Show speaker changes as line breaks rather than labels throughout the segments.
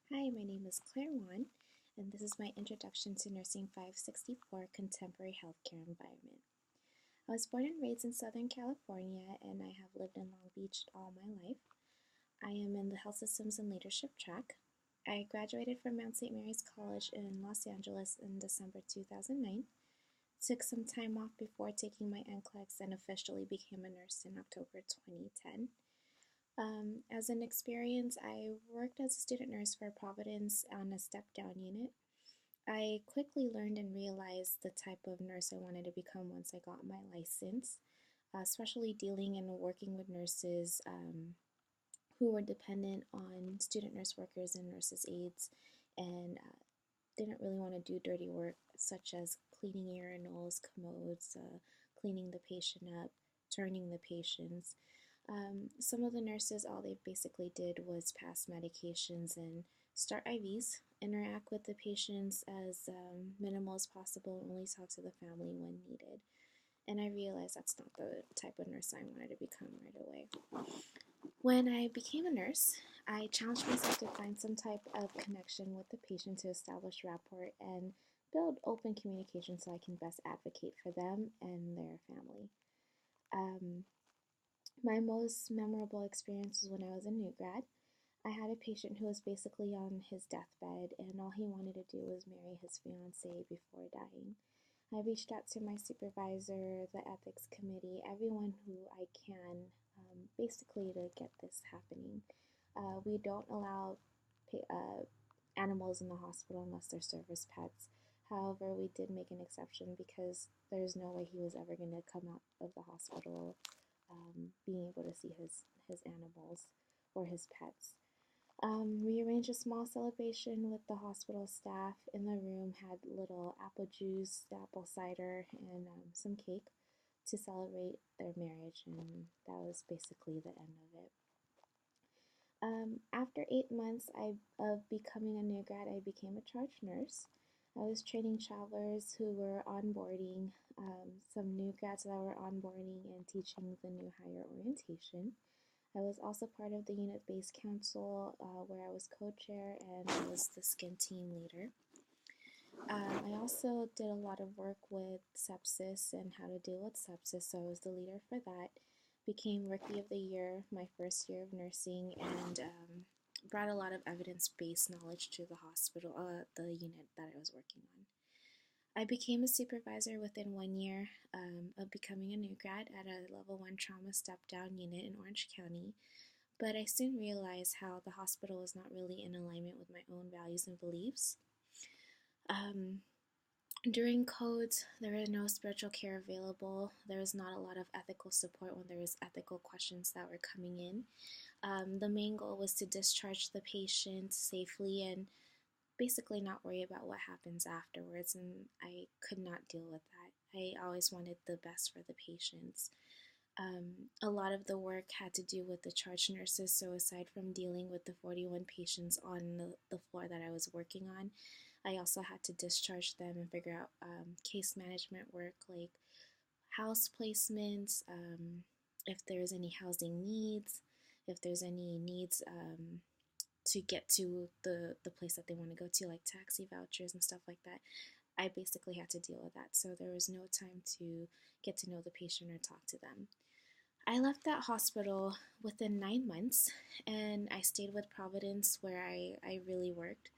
Hi, my name is Claire Juan, and this is my introduction to Nursing 564 Contemporary Healthcare Environment. I was born and raised in Southern California, and I have lived in Long Beach all my life. I am in the Health Systems and Leadership track. I graduated from Mount St. Mary's College in Los Angeles in December 2009, took some time off before taking my NCLEX, and officially became a nurse in October 2010. As an experience, I worked as a student nurse for Providence on a step-down unit. I quickly learned and realized the type of nurse I wanted to become once I got my license, especially dealing and working with nurses who were dependent on student nurse workers and nurses' aides and didn't really want to do dirty work such as cleaning urinals, commodes, cleaning the patient up, turning the patients. Some of the nurses, all they basically did was pass medications and start IVs, interact with the patients as minimal as possible, and only talk to the family when needed. And I realized that's not the type of nurse I wanted to become right away. When I became a nurse, I challenged myself to find some type of connection with the patient to establish rapport and build open communication so I can best advocate for them and their family. Um, my most memorable experience was when I was a new grad. I had a patient who was basically on his deathbed, and all he wanted to do was marry his fiancée before dying. I reached out to my supervisor, the ethics committee, everyone who I can, basically to get this happening. We don't allow animals in the hospital unless they're service pets. However, we did make an exception because there's no way he was ever going to come out of the hospital being able to see his animals or his pets. We arranged a small celebration with the hospital staff. In the room had little apple juice, apple cider, and some cake to celebrate their marriage, and that was basically the end of it. After 8 months of becoming a new grad, I became a charge nurse. I was training travelers who were onboarding, some new grads that were onboarding and teaching the new hire orientation. I was also part of the unit-based council where I was co-chair and I was the skin team leader. I also did a lot of work with sepsis and how to deal with sepsis, so I was the leader for that. Became Rookie of the Year my first year of nursing and brought a lot of evidence-based knowledge to the hospital, the unit that I was working on. I became a supervisor within 1 year of becoming a new grad at a level 1 trauma step-down unit in Orange County, but I soon realized how the hospital was not really in alignment with my own values and beliefs. During codes, there was no spiritual care available. There was not a lot of ethical support when there was ethical questions that were coming in. The main goal was to discharge the patient safely and basically not worry about what happens afterwards, and I could not deal with that. I always wanted the best for the patients. A lot of the work had to do with the charge nurses, so aside from dealing with the 41 patients on the floor that I was working on, I also had to discharge them and figure out case management work like house placements, if there's any housing needs, if there's any needs to get to the place that they want to go to, like taxi vouchers and stuff like that. I basically had to deal with that, so there was no time to get to know the patient or talk to them. I left that hospital within 9 months and I stayed with Providence where I really worked.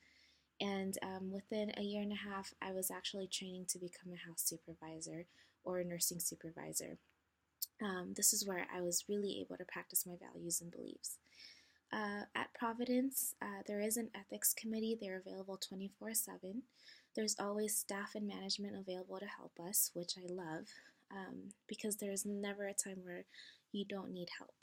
And within a year and a half, I was actually training to become a house supervisor or a nursing supervisor. This is where I was really able to practice my values and beliefs. At Providence, there is an ethics committee. They're available 24/7. There's always staff and management available to help us, which I love because there's never a time where you don't need help.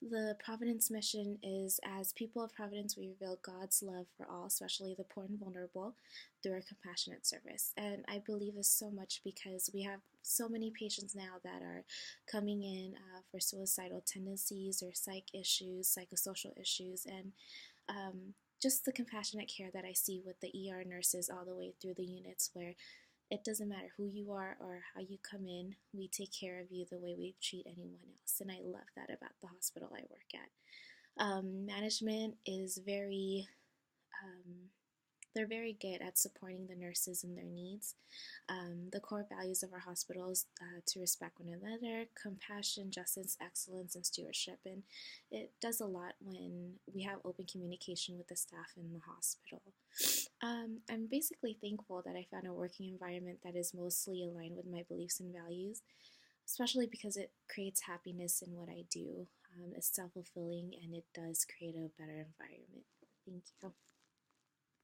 The Providence mission is, as people of Providence, we reveal God's love for all, especially the poor and vulnerable, through our compassionate service. And I believe this so much because we have so many patients now that are coming in for suicidal tendencies or psych issues, psychosocial issues, and just the compassionate care that I see with the ER nurses all the way through the units where it doesn't matter who you are or how you come in, we take care of you the way we treat anyone else. And I love that about the hospital I work at. Management is um, they're very good at supporting the nurses and their needs. The core values of our hospital is to respect one another, compassion, justice, excellence, and stewardship. And it does a lot when we have open communication with the staff in the hospital. I'm basically thankful that I found a working environment that is mostly aligned with my beliefs and values, especially because it creates happiness in what I do. It's self fulfilling and it does create a better environment. Thank you.